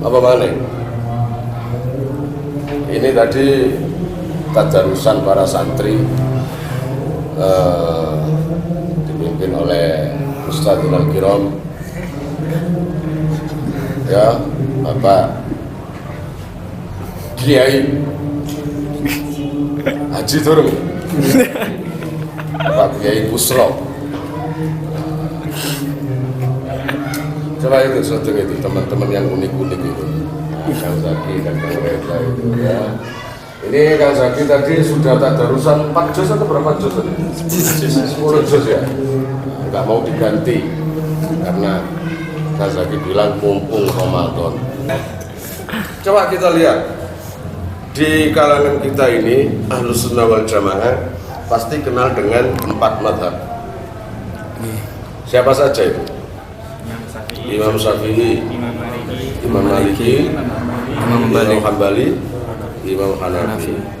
Apa mana? Ini tadi tadarusan para santri dipimpin oleh Ustadzul Kiram, ya Bapak Kiai Haji Turun, Bapak Kiai Busro. Coba itu suatu itu teman-teman yang unik-unik itu, Kang Zaki dan Kang Reza itu ya. Ini Kang Zaki tadi sudah tadarusan 4 juz atau berapa juz tadi? 10 juz ya. Nggak mau diganti karena Kang Zaki bilang mumpung Ramadan. Coba kita lihat di kalangan kita ini Ahlus Sunnah wal Jamaah pasti kenal dengan 4 mazhab. Siapa saja itu? Imam Syafi'i, Imam Maliki, Imam Hambali, Imam Hanafi.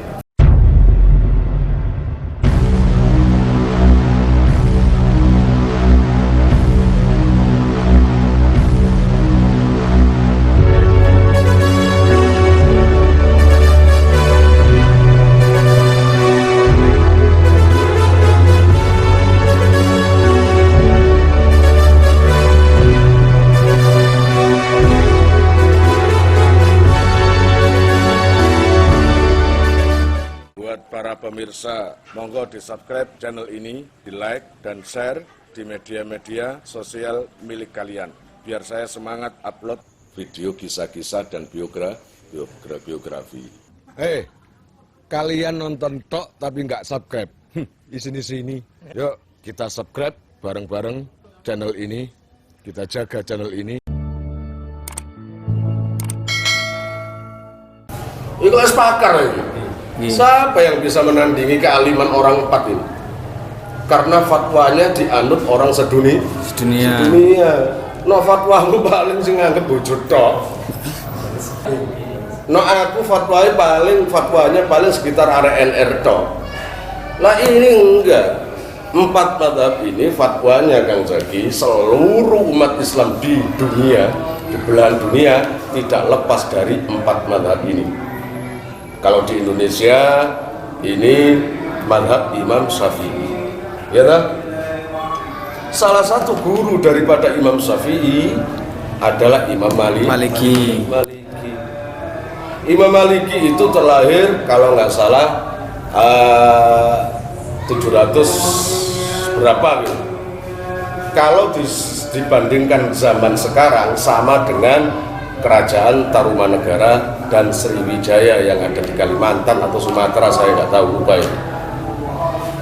Para pemirsa, monggo di subscribe channel ini, di like dan share di media-media sosial milik kalian, biar saya semangat upload video kisah-kisah dan biografi. Hei, kalian nonton tok tapi nggak subscribe, di sini. Yuk kita subscribe bareng-bareng channel ini, kita jaga channel ini. Itu sepakar ini. Siapa yang bisa menandingi kealiman orang 4 ini? Karena fatwanya dianut orang sedunia. No fatwamu paling sing nganggep bojo tok. No aku fatwanya paling sekitar area NR tok. Lah ini enggak. 4 mazhab ini fatwanya Kang Zaki seluruh umat Islam di dunia, di belahan dunia tidak lepas dari 4 mazhab ini. Kalau di Indonesia ini mazhab Imam Syafi'i, ya tak? Salah satu guru daripada Imam Syafi'i adalah Imam Maliki. Imam Maliki itu terlahir kalau nggak salah 700 berapa gitu. Kalau dibandingkan zaman sekarang sama dengan Kerajaan Tarumanegara dan Sriwijaya yang ada di Kalimantan atau Sumatera, saya nggak tahu lupa ya.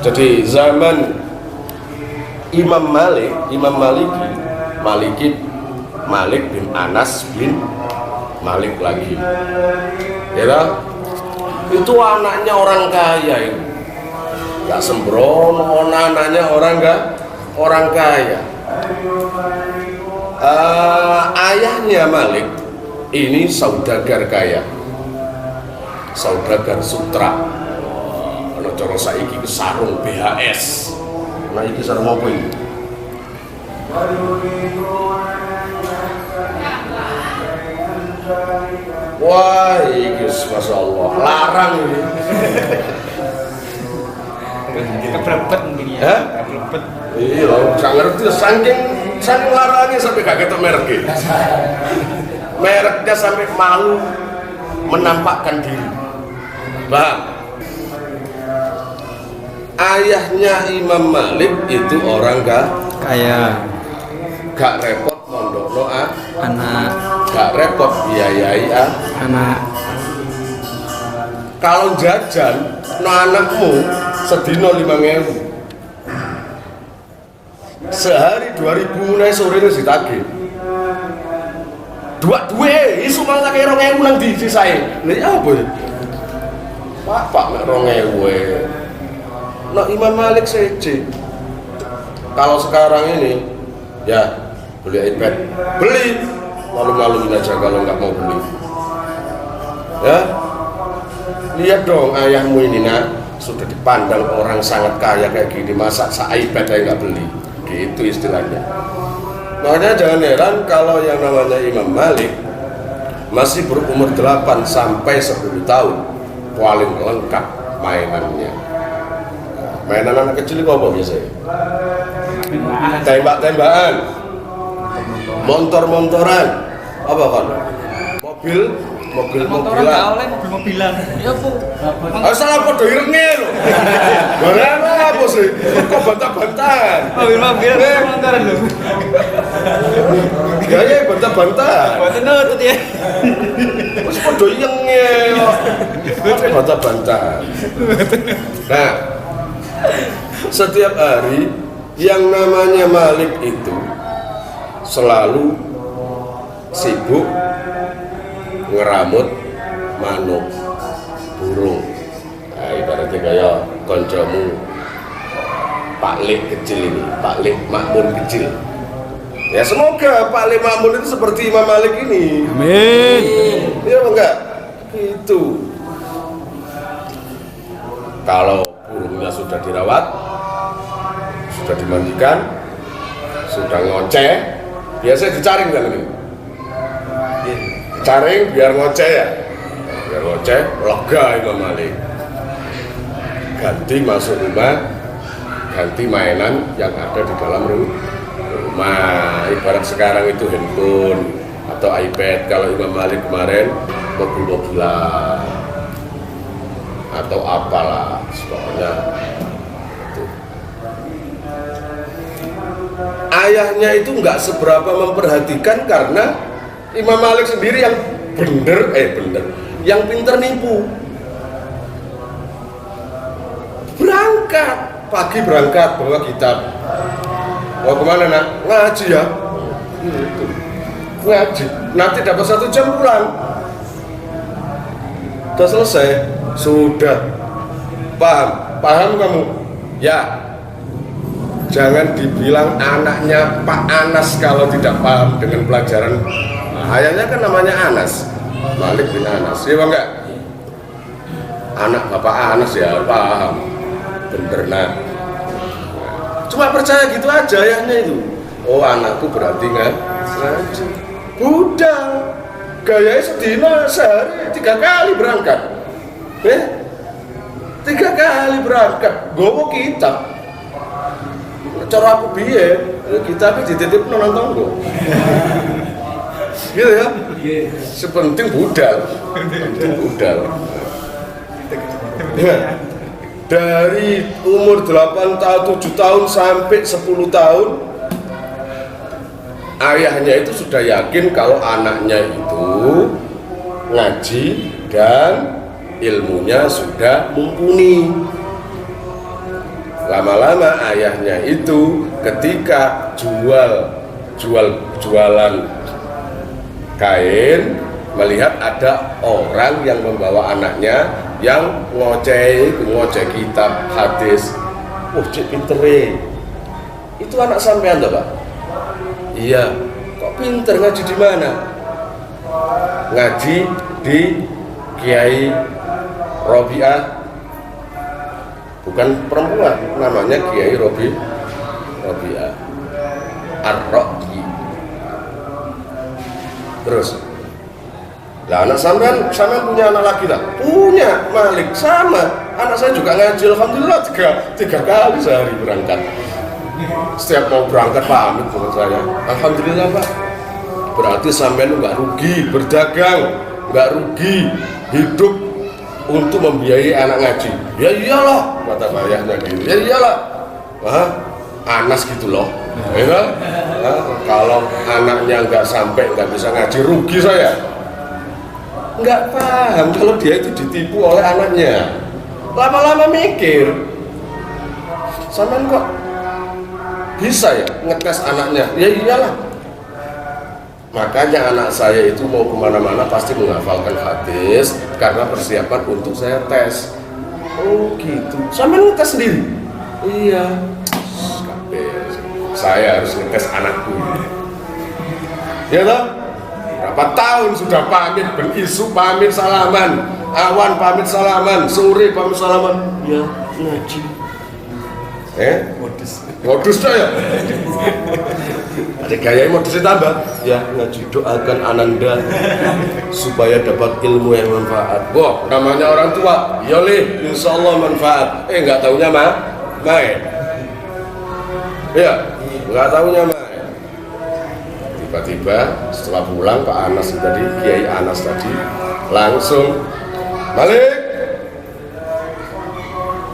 Jadi zaman Imam Malik bin Anas bin Malik lagi, ya, itu anaknya orang kaya itu, nggak sembrono, anaknya orang kaya. Ayahnya Malik ini saudagar kaya, saudagar sutra. Ana cara saiki ke sarung BHS. Nah iki sarung apa ini? Wah, iki Masya Allah, larang ini. Keblebet mungkin ya. Keblebet. Iya, gak ngerti saking larangnya sampai gak ketok mereknya. Mereknya sampai malu menampakkan diri. Bang, ayahnya Imam Malik itu orang kaya, gak repot mondokno anak, gak repot biayai anak. Kalau jajan no anakmu sedino 5.000, sehari 2.000 naik sore ini ditagih. Dua isu malah kayak 2.000 nang disisain. Ini apa ya? Bapak mek 2.000. Nah Imam Malik seje. Kalau sekarang ini ya beli iPad, beli, malu-maluin aja kalau nggak mau beli. Ya, lihat dong ayahmu ini nak, sudah dipandang orang sangat kaya kayak gini, masa iPad aja nggak beli, gitu istilahnya. Makanya jangan heran kalau yang namanya Imam Malik masih berumur 8 sampai 10 tahun paling lengkap mainannya. Mainan anak kecil itu apa biasanya? Tembak-tembakan, motor-motoran, apa kan? Mobil-mobilan. Mobil-mobilan. Ya Bu. Salah podo irenge lho. Barang apa sih? Kok bantah-bantahan? Mobil-mobilan motoran lho. Gaya bantah-bantahan. Boten nutut ya. Wis podo irenge kok. Kok bantah-bantahan. Nah, setiap hari yang namanya Malik itu selalu sibuk ngeramut manuk, burung. Nah, ibaratnya kayak koncomu Pak Lek kecil ini, Pak Lek Makmun kecil. Ya semoga Pak Lek Makmun itu seperti Imam Malik ini. Amin. Iya enggak? Itu. Kalau burungnya sudah dirawat, sudah dimandikan, sudah ngoceh, biasanya dicaring kan ini. Caring biar ngoceh ya, biar ngoceh lega Imam Malik. Ganti masuk rumah, ganti mainan yang ada di dalam rumah. Ibarat sekarang itu handphone atau iPad. Kalau Imam Malik kemarin mobil-mobilan atau apalah, pokoknya itu. Ayahnya itu nggak seberapa memperhatikan karena Imam Malik sendiri yang yang pinter nipu. Berangkat, pagi berangkat bawa kitab. Mau kemana nak? Ngaji ya. Gitu. Ngaji. Nanti dapat 1 jam pulang. Sudah selesai. Sudah. Paham kamu? Ya. Jangan dibilang anaknya Pak Anas kalau tidak paham dengan pelajaran. Ayahnya kan namanya Anas, Malik bin Anas, ya bang enggak? Anak bapak Anas ya paham, bener nah. Cuma percaya gitu aja ayahnya itu. Oh anakku berarti ngaji. Budal, gayanya sedina sehari 3 kali berangkat. 3 kali berangkat, gowo kitab. Cara aku biyen, kitabnya dititip nonton gua. Gitu ya, sepenting budal. Nah, dari umur 8 tahun, 7 tahun sampai 10 tahun ayahnya itu sudah yakin kalau anaknya itu ngaji dan ilmunya sudah mumpuni. Lama-lama ayahnya itu ketika jualan kain, melihat ada orang yang membawa anaknya yang ngoceh kitab hadis. Cik pintere. Itu anak sampean toh, Pak? Iya. Kok pinter, ngaji di mana? Ngaji di Kiai Robi'ah. Bukan perempuan, namanya Kiai Robi'ah Ar-Roqi. Terus, lah anak sampean punya anak laki lah? Punya, Malik sama. Anak saya juga ngaji, alhamdulillah tiga kali sehari berangkat. Setiap mau berangkat pamit dengan saya. Alhamdulillah Pak. Berarti sampean nggak rugi berdagang, nggak rugi hidup untuk membiayai anak ngaji. Ya iyalah, kata ayahnya gitu. Ya iyalah. Anas gitu loh. Ya kan? Kalau anaknya nggak sampai nggak bisa ngaji, rugi saya. Nggak paham kalau dia itu ditipu oleh anaknya. Lama-lama mikir, sampean kok bisa ya ngetes anaknya? Ya iyalah. Makanya anak saya itu mau kemana-mana pasti menghafalkan hadis karena persiapan untuk saya tes. Oh gitu. Sampean ngetes sendiri? Iya. Saya harus ngetes anakku. Ya toh? Berapa tahun sudah pamit, berisu pamit salaman, awan pamit salaman, sore pamit salaman. Ya ngaji. Modus dah ya. Ada gaya modusnya tambah. Ya ngaji doakan Ananda supaya dapat ilmu yang manfaat. Wah, namanya orang tua. Ya lih, insya Allah manfaat. Nggak taunya main. Ya, nggak taunya main. Tiba-tiba setelah pulang Pak Anas tadi, Kiai Anas tadi langsung balik.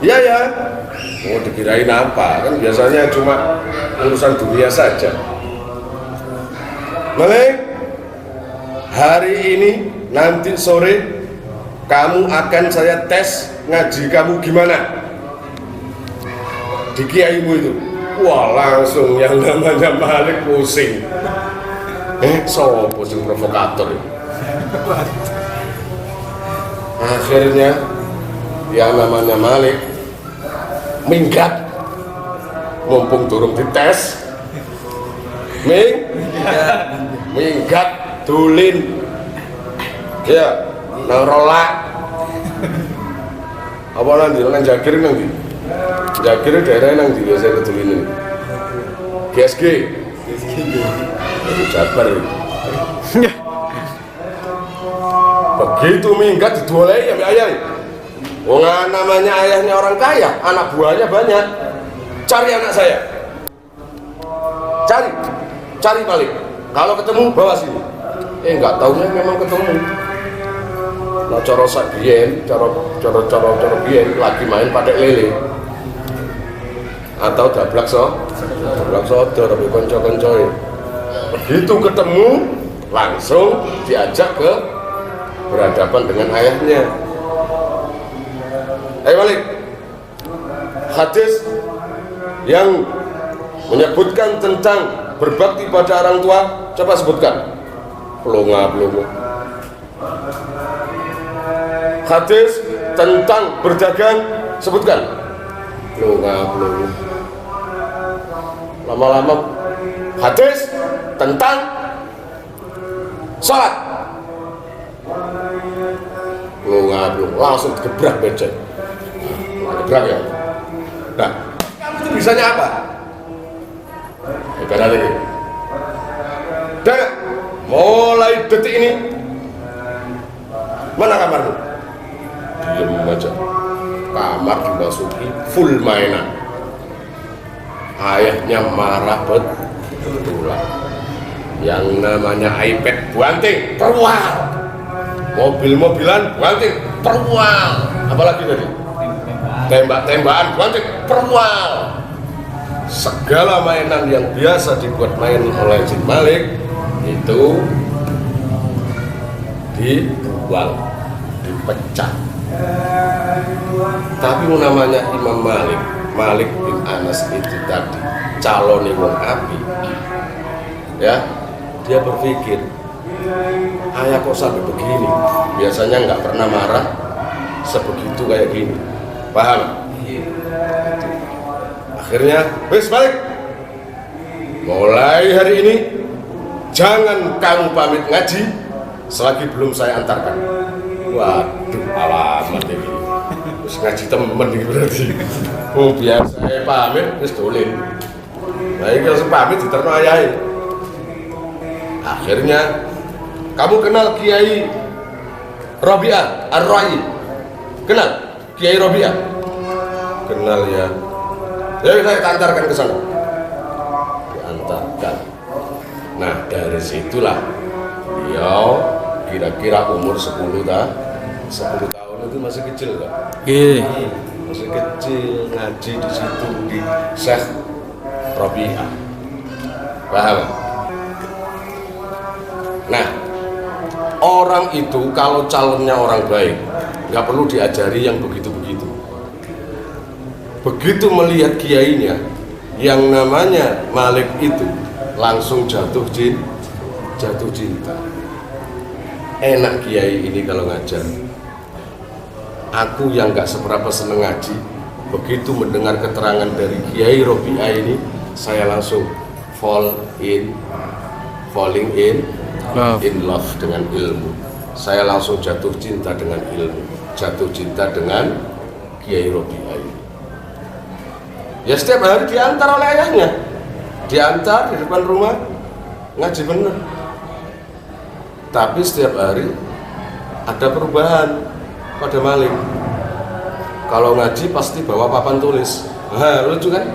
Iya ya. Mau dikirain apa? Kan biasanya cuma urusan dunia saja. Malik, hari ini nanti sore kamu akan saya tes ngaji kamu gimana di kiaimu itu. Wah, langsung yang namanya Malik pusing. Sopo sing provokator itu. Akhirnya yang namanya Malik minggat, mumpung turun dites, minggat dulin, ya, nang rolak, apa nanti, nang Jagir nanti, Jagir daerahnya nanti biasa kedulin ini, GSG, Jabar, begitu minggat didolei ya ayah. Wong namanya ayahnya orang kaya, anak buahnya banyak. Cari anak saya. Cari balik. Kalau ketemu bawa sini. Enggak taunya memang ketemu. Nah, cara sabien, cara bien lagi main pakai lele. Atau dablak sodor tapi konco-koncoe. Begitu ketemu langsung diajak ke berhadapan dengan ayahnya. Malik, hadis yang menyebutkan tentang berbakti pada orang tua, coba sebutkan. Pelonga. Hadis tentang berdagang, sebutkan. Pelonga. Lama-lama hadis tentang sholat. Pelonga, langsung gebrak meja. Gebrak ya. Nah, kamu itu bisanya apa? Ibarat ini. Dan mulai detik ini, mana kamarmu? Diam aja. Kamar dimasuki full mainan. Ayahnya marah betulan. Yang namanya iPad buanting, terwal. Mobil-mobilan buanting, terwal. Apalagi tadi? Tembak-tembakan buanting, terwal. Segala mainan yang biasa dibuat main oleh Jin Malik itu dibuang, dipecah. Tapi namanya Imam Malik bin Anas itu tadi calon wong api, ya, dia berpikir, ayah kok sampai begini, biasanya nggak pernah marah sebegitu kayak gini, paham? Akhirnya, wes balik. Mulai hari ini jangan kamu pamit ngaji selagi belum saya antarkan. Waduh, alamat ini. Terus ngaji temen ini berarti. Oh biasa pamit, terus dolin. Nah ini kalau pamit diterno ayahin. Akhirnya kamu kenal Kiai Robi'ah Ar-Ra'i? Kenal Kiai Robi'ah? Kenal ya. Ya saya antarkan ke sana. Diantarkan. Nah dari situlah beliau kira-kira umur 10 tahun itu masih kecil kan? Masih kecil ngaji di situ di Syekh Robi'ah. Paham? Nah orang itu kalau calonnya orang baik nggak perlu diajari yang begitu-begitu. Begitu melihat kiainya yang namanya Malik itu langsung jatuh cinta. Enak kiai ini kalau ngajar. Aku yang gak seberapa seneng ngaji, begitu mendengar keterangan dari Kiai Robi'ah ini, saya langsung falling in love dengan ilmu. Saya langsung jatuh cinta dengan ilmu, jatuh cinta dengan Kiai Robi'ah ini. Ya setiap hari diantar oleh ayahnya, diantar di depan rumah ngaji bener. Tapi setiap hari ada perubahan pada Malik. Kalau ngaji pasti bawa papan tulis. Lucu kan?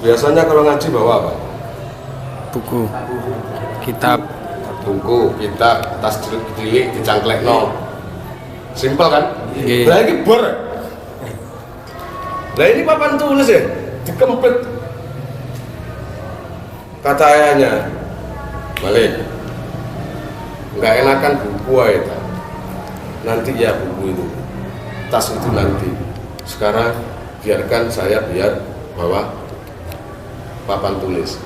Biasanya kalau ngaji bawa apa? Buku, kitab, tas cilik dicangklekno. Simpel kan? Nggih. Lah iki bor. Lah ini papan tulis ya, dikempet. Kata ayahnya, Malik, nggak enakan buku aja. Nanti ya buku itu, tas itu nanti. Sekarang biarkan saya bawa papan tulis.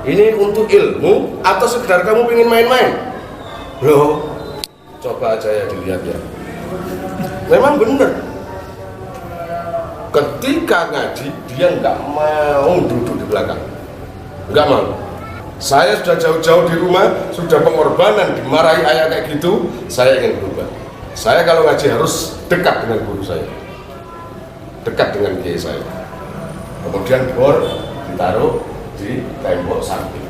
Ini untuk ilmu atau sekedar kamu ingin main-main? Loh, coba aja ya dilihat ya. Memang benar. Ketika ngaji dia nggak mau duduk di belakang, nggak mau. Saya sudah jauh-jauh di rumah, sudah pengorbanan, dimarahi ayah kayak gitu. Saya ingin berubah. Saya kalau ngaji harus dekat dengan guru saya, dekat dengan kiai saya. Kemudian bor ditaruh di tembok samping.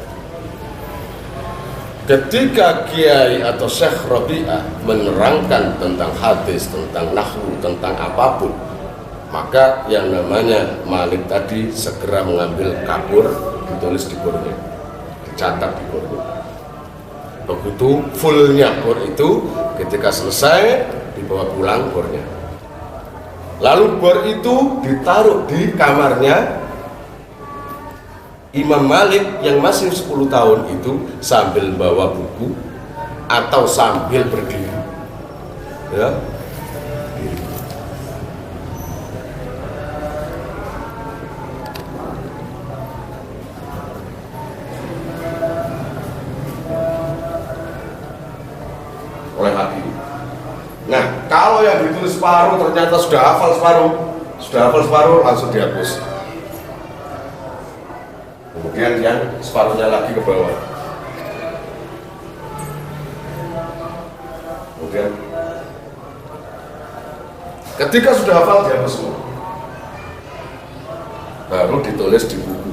Ketika kiai atau Syekh Rabi'ah menerangkan tentang hadis, tentang nahwu, tentang apapun, maka yang namanya Malik tadi segera mengambil kapur, ditulis di bornya, dicatat di bornya. Begitu fullnya bor itu, ketika selesai dibawa pulang bornya. Lalu bor itu ditaruh di kamarnya Imam Malik yang masih 10 tahun itu, sambil bawa buku atau sambil berdiri, ya. Oleh Habib. Nah, kalau yang ditulis separuh ternyata sudah hafal separuh langsung dihapus. Kemudian yang separuhnya lagi ke bawah. Kemudian ketika sudah hafal dihapus semua. Baru ditulis di buku.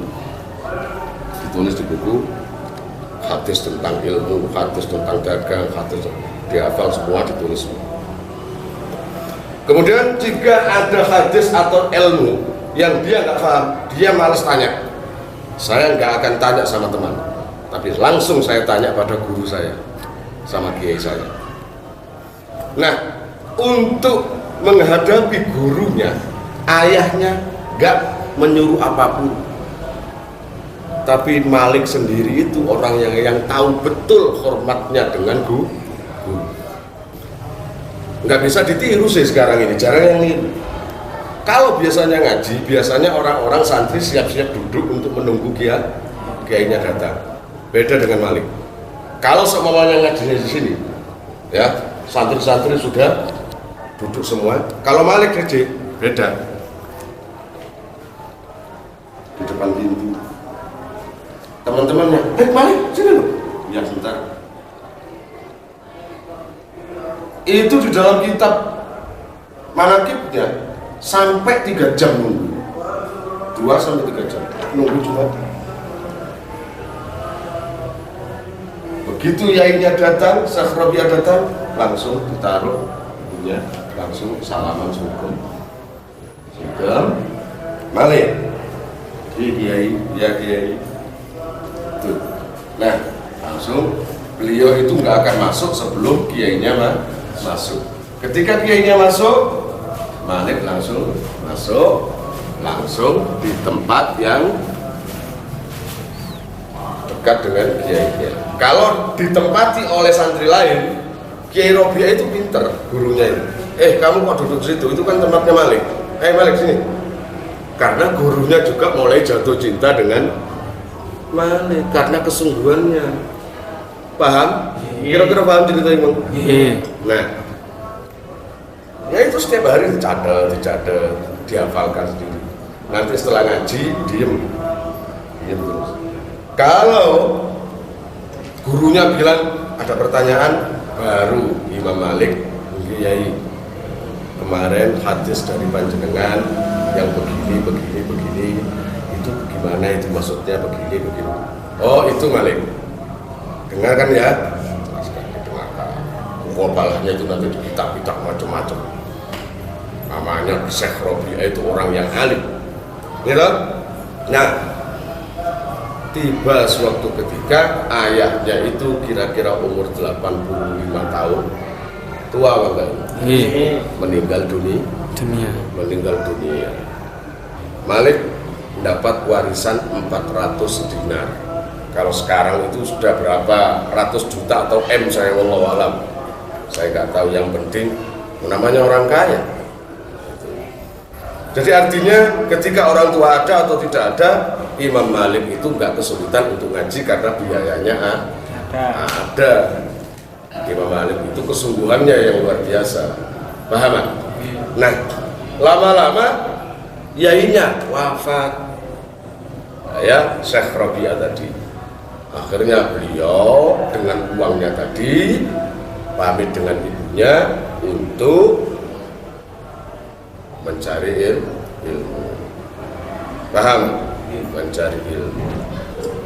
Ditulis di buku hadis tentang ilmu, hadis tentang dagang, hadis dihafal semua, ditulis semua. Kemudian jika ada hadis atau ilmu yang dia nggak paham, dia malas tanya. Saya nggak akan tanya sama teman, tapi langsung saya tanya pada guru saya, sama kiai saya. Nah, untuk menghadapi gurunya, ayahnya nggak menyuruh apapun. Tapi Malik sendiri itu orang yang tahu betul hormatnya dengan guru. Nggak bisa ditiru sih sekarang ini, jarang yang niru. Kalau biasanya ngaji, biasanya orang-orang santri siap-siap duduk untuk menunggu kiainya datang. Beda dengan Malik. Kalau semuanya ngajinya di sini, ya santri-santri sudah duduk semua. Kalau Malik beda. Di depan pintu. Teman-temannya, Malik sini loh. Ya sebentar. Itu di dalam kitab manaqibnya sampai 3 jam nunggu, 2 sampai 3 jam nunggu Jumat. Begitu yainya datang, Syekh Rabi'ah datang, langsung ditaruh bukunya, langsung salaman sungkem. Malik, kiai, ya kiai. Tuh. Nah, langsung beliau itu nggak akan masuk sebelum kiainya masuk. Ketika kiainya masuk, Malik langsung masuk, langsung di tempat yang dekat dengan kiai. Kalau ditempati oleh santri lain, Kiai Rabi'ah itu pinter gurunya itu. Kamu kok duduk situ? Itu kan tempatnya Malik. Malik sini. Karena gurunya juga mulai jatuh cinta dengan Malik karena kesungguhannya. Paham? Kira-kira paham cerita ini? Nah, ya itu setiap hari dicatat, dihafalkan sendiri. Nanti setelah ngaji, diem terus. Kalau gurunya bilang ada pertanyaan, baru Imam Malik, Kiai, kemarin hadis dari panjenengan yang begini itu gimana, itu maksudnya begini. Oh itu Malik, dengarkan ya, jelaskan, didengarkan. Balahnya itu nanti di kitab-kitab macam-macam. Namanya Syekh Robi'ah itu orang yang alim, gitu. Nah, tiba suatu ketika ayahnya itu kira-kira umur 85 tahun, tua enggak? Meninggal dunia. Malik dapat warisan 400 dinar. Kalau sekarang itu sudah berapa ratus juta atau M, saya wallahu alam. Saya nggak tahu, yang penting namanya orang kaya. Jadi artinya ketika orang tua ada atau tidak ada, Imam Malik itu nggak kesulitan untuk ngaji karena biayanya ada. Imam Malik itu kesungguhannya yang luar biasa, paham? Nah, lama-lama yainya wafat, ya Syekh Robi'ah tadi. Akhirnya beliau dengan uangnya tadi pamit dengan ibunya untuk mencari ilmu, paham? Mencari ilmu.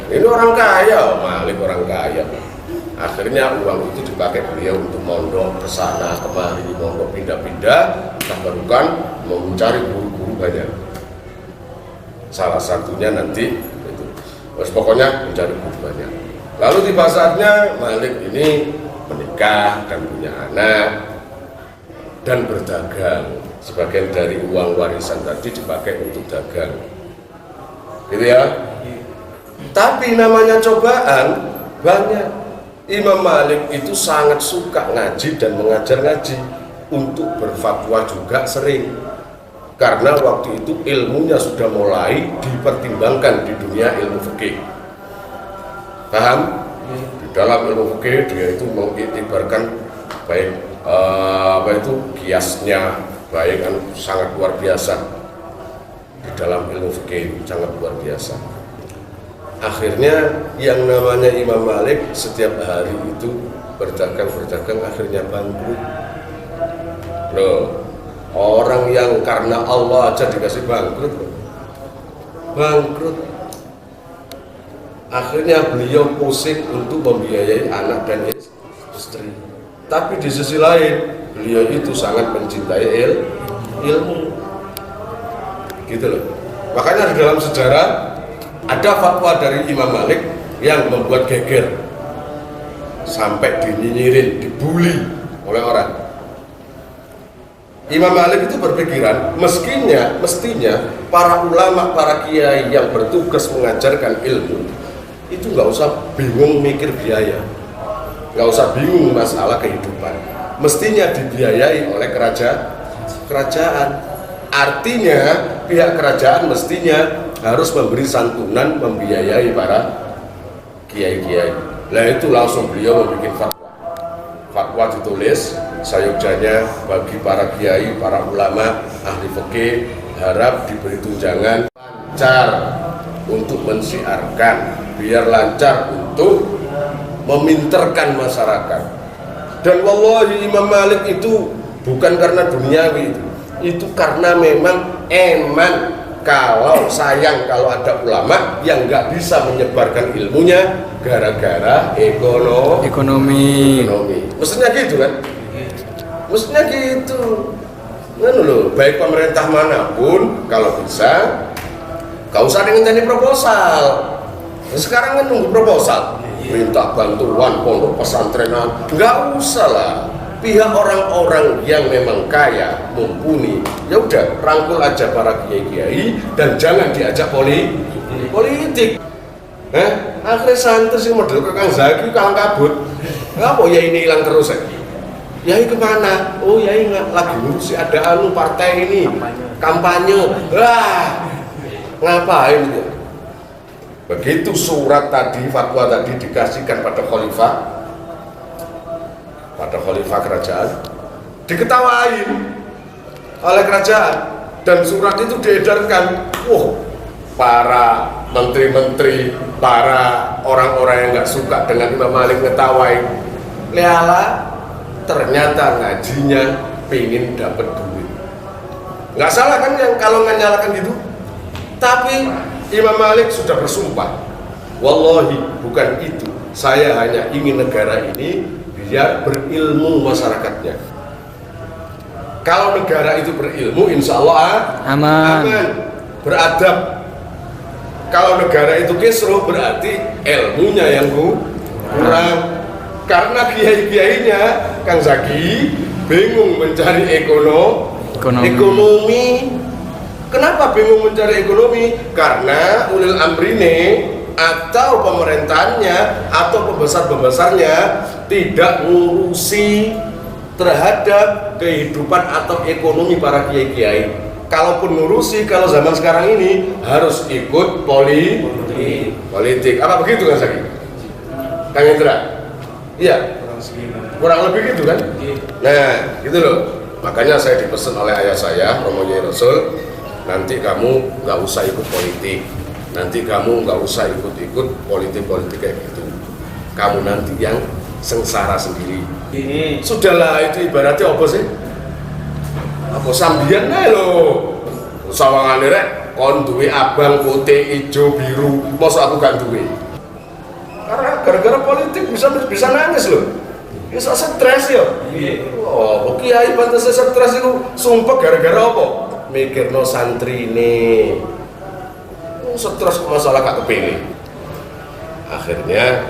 Ini orang kaya, Malik orang kaya. Akhirnya uang itu dipakai beliau untuk mondok ke sana kemari, mondok pindah-pindah, bahkan mau mencari guru-guru banyak. Salah satunya nanti itu, terus pokoknya mencari guru banyak. Lalu tiba saatnya Malik ini menikah dan punya anak dan berdagang. Sebagian dari uang warisan tadi dipakai untuk dagang, gitu ya. Tapi namanya cobaan banyak. Imam Malik itu sangat suka ngaji dan mengajar ngaji, untuk berfatwa juga sering, karena waktu itu ilmunya sudah mulai dipertimbangkan di dunia ilmu fikih. Paham? Di dalam ilmu fikih dia itu mengiktibarkan baik kiasnya baik, kan sangat luar biasa. Di dalam ilmu fikih sangat luar biasa. Akhirnya yang namanya Imam Malik setiap hari itu berdagang, akhirnya bangkrut. Loh, orang yang karena Allah aja dikasih bangkrut. Akhirnya beliau pusing untuk membiayai anak dan istri. Tapi di sisi lain beliau itu sangat mencintai ilmu, gitu loh. Makanya di dalam sejarah ada fatwa dari Imam Malik yang membuat geger, sampai dinyinyirin, dibully oleh orang. Imam Malik itu berpikiran mestinya para ulama, para kiai yang bertugas mengajarkan ilmu itu nggak usah bingung mikir biaya, nggak usah bingung masalah kehidupan, mestinya dibiayai oleh kerajaan. Artinya pihak kerajaan mestinya harus memberi santunan, membiayai para kiai-kiai. Nah itu langsung beliau membuat fatwa ditulis sayugjanya bagi para kiai, para ulama, ahli fikih, harap diberi tunjangan lancar untuk mensiarkan, biar lancar untuk meminterkan masyarakat. Dan wallahi Imam Malik itu bukan karena duniawi, itu karena memang kalau sayang kalau ada ulama yang nggak bisa menyebarkan ilmunya gara-gara ekonomi. Mestinya gitu kan? Mestinya gitu. Nah, loh, baik pemerintah manapun kalau bisa, gak usah ngenteni proposal. Sekarang kan nunggu proposal, minta bantuan pondok pesantrenan, nggak usah lah. Pihak orang-orang yang memang kaya, mumpuni, ya udah rangkul aja para kiai-kiai dan jangan diajak politik. Akhirnya santri sih model Kang Zaki kalang kabut. Ngapa ya ini hilang terus ya? Yai kemana? Oh Yai lagi ngurusi ada partai ini kampanye. Wah, ngapain itu? Begitu surat tadi, fatwa tadi dikasihkan pada khalifah kerajaan, diketawain oleh kerajaan dan surat itu diedarkan. Para menteri-menteri, para orang-orang yang nggak suka dengan Imam Malik ngetawain. Lihala, ternyata ngajinya pengen dapat duit. Nggak salah kan yang kalau nyalakan gitu. Tapi Imam Malik sudah bersumpah, wallahi bukan itu. Saya hanya ingin negara ini biar berilmu masyarakatnya. Kalau negara itu berilmu, insya Allah Aman. beradab. Kalau negara itu kisruh, berarti ilmunya yang kurang. Karena kiai-kiainya Kang Zaki bingung mencari ekonomi. Kenapa bingung mencari ekonomi? Karena ulil amrine atau pemerintahnya atau pembesar-pembesarnya tidak ngurusi terhadap kehidupan atau ekonomi para kiai-kiai. Kalaupun ngurusi, kalau zaman sekarang ini harus ikut politik. Apa begitu Kang Zaki? Kang Indra? Iya, kurang lebih gitu kan? Nah, gitu loh. Makanya saya dipesan oleh ayah saya, Romo Yai Rasul, nanti kamu nggak usah ikut politik, nanti kamu nggak usah ikut-ikut politik kayak gitu. Kamu nanti yang sengsara sendiri. Sudahlah, itu ibaratnya apa sih? Apa sambian ae lho. Sawangane rek kon duwe abang, putih, ijo, biru, mosok aku gak duwe. Karena gara-gara politik bisa nangis loh, bisa stres ya. Oh, kiai pantas stres itu sumpah gara-gara apa? Mikirno santri nih, stres masalah gak kepilih. Akhirnya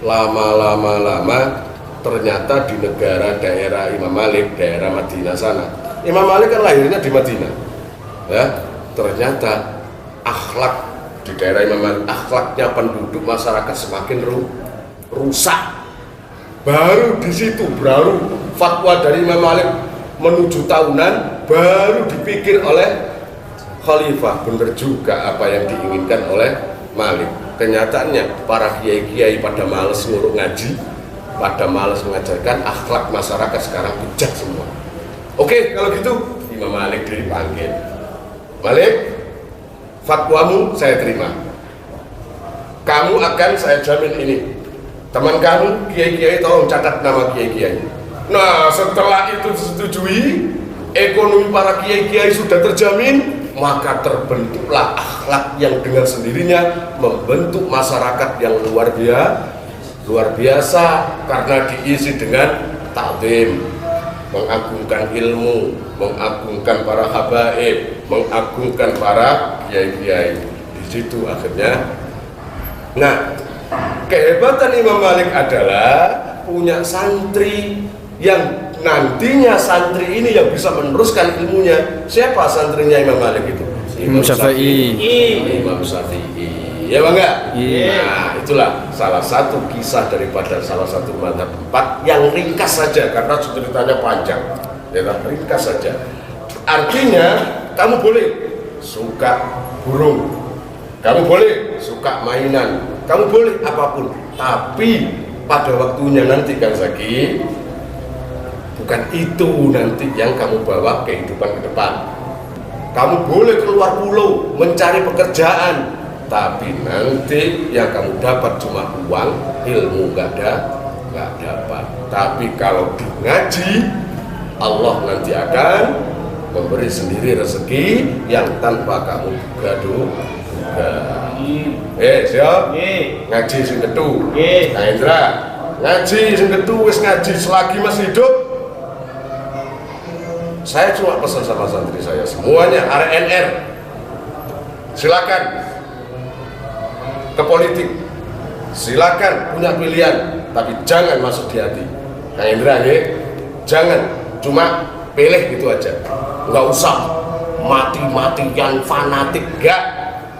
lama ternyata di negara daerah Imam Malik, daerah Madinah sana. Imam Malik kan lahirnya di Madinah, ya. Ternyata akhlak di daerah Imam Malik, akhlaknya penduduk masyarakat semakin rusak. Baru di situ baru fatwa dari Imam Malik menuju tahunan baru dipikir oleh khalifah, benar juga apa yang diinginkan oleh Malik. Kenyataannya para kiai-kiai pada males nguruk ngaji, pada males mengajarkan akhlak masyarakat, sekarang bijak semua. Oke, kalau gitu Imam Malik dipanggil. Malik, fatwamu saya terima. Kamu akan saya jamin ini. Teman kamu, kiai-kiai, tolong catat nama kiai-kiai. Nah, setelah itu disetujui, ekonomi para kiai-kiai sudah terjamin, maka terbentuklah akhlak yang dengan sendirinya membentuk masyarakat yang luar biasa karena diisi dengan takdim, mengagungkan ilmu, mengagungkan para habaib, mengagungkan para kiai-kiai. Di situ akhirnya, nah, kehebatan Imam Malik adalah punya santri yang nantinya santri ini yang bisa meneruskan ilmunya. Siapa santrinya Imam Malik itu? Imam Syafi'i. Imam Syafi'i. Ya bangga? Iya. Nah, itulah salah satu kisah daripada salah satu mazhab 4 yang ringkas saja karena ceritanya panjang. Ya, ringkas saja. Artinya kamu boleh suka burung, kamu boleh suka mainan, kamu boleh apapun, tapi pada waktunya nanti Kang Zaki, bukan itu nanti yang kamu bawa kehidupan ke depan. Kamu boleh keluar pulau mencari pekerjaan, tapi nanti yang kamu dapat cuma uang, ilmu nggak dapat. Tapi kalau di ngaji, Allah nanti akan memberi sendiri rezeki yang tanpa kamu duga. Siap? Ngaji sing ketu. Kang Indra, ngaji sing ketu, wis ngaji selagi masih hidup. Saya cuma pesan sama santri saya semuanya RNR, silakan ke politik, silakan punya pilihan, tapi jangan masuk di hati. Kang Indra, jangan cuma pilih gitu aja, nggak usah mati-matian fanatik, nggak.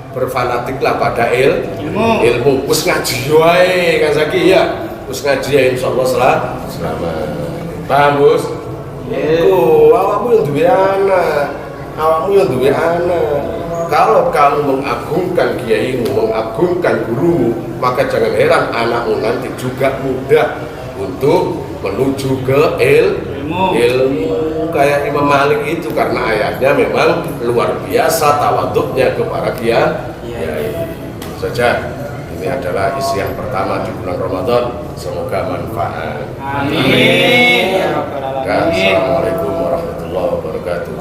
Berfanatiklah pada ilmu. Us ngaji wae Kang Zaki ya, us ngaji ya insyaallah selamat. Paham Bos? Awakmu yang duwe anak, Kalau kamu mengagungkan kiaimu, mengagungkan gurumu, maka jangan heran anakmu nanti juga mudah untuk menuju ke ilmu kayak Imam Malik itu, karena ayahnya memang luar biasa tawaduknya kepada kiai. Saja ini adalah isi yang pertama di bulan Ramadan, semoga manfaat. Amin. Assalamualaikum warahmatullahi wabarakatuh.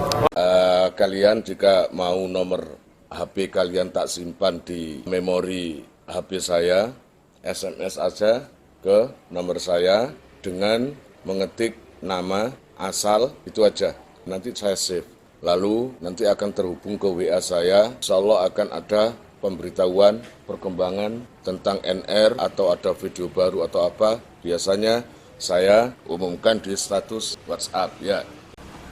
kalian jika mau nomor HP kalian tak simpan di memori HP saya, SMS aja ke nomor saya dengan mengetik nama, asal, itu aja. Nanti saya save. Lalu nanti akan terhubung ke WA saya. Insya Allah akan ada pemberitahuan, perkembangan tentang NR atau ada video baru atau apa. Biasanya saya umumkan di status WhatsApp ya.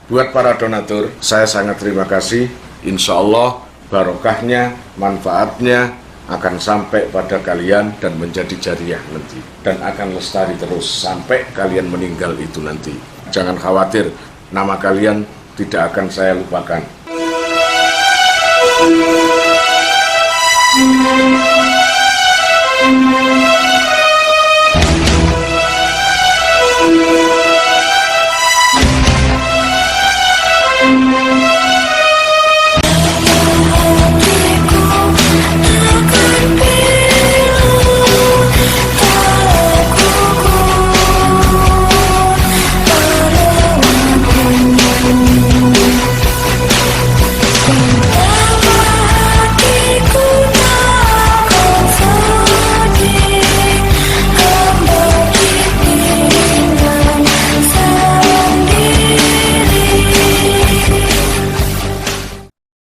Buat para donatur, saya sangat terima kasih. Insya Allah barokahnya, manfaatnya akan sampai pada kalian dan menjadi jariah nanti. Dan akan lestari terus sampai kalian meninggal itu nanti. Jangan khawatir, nama kalian tidak akan saya lupakan.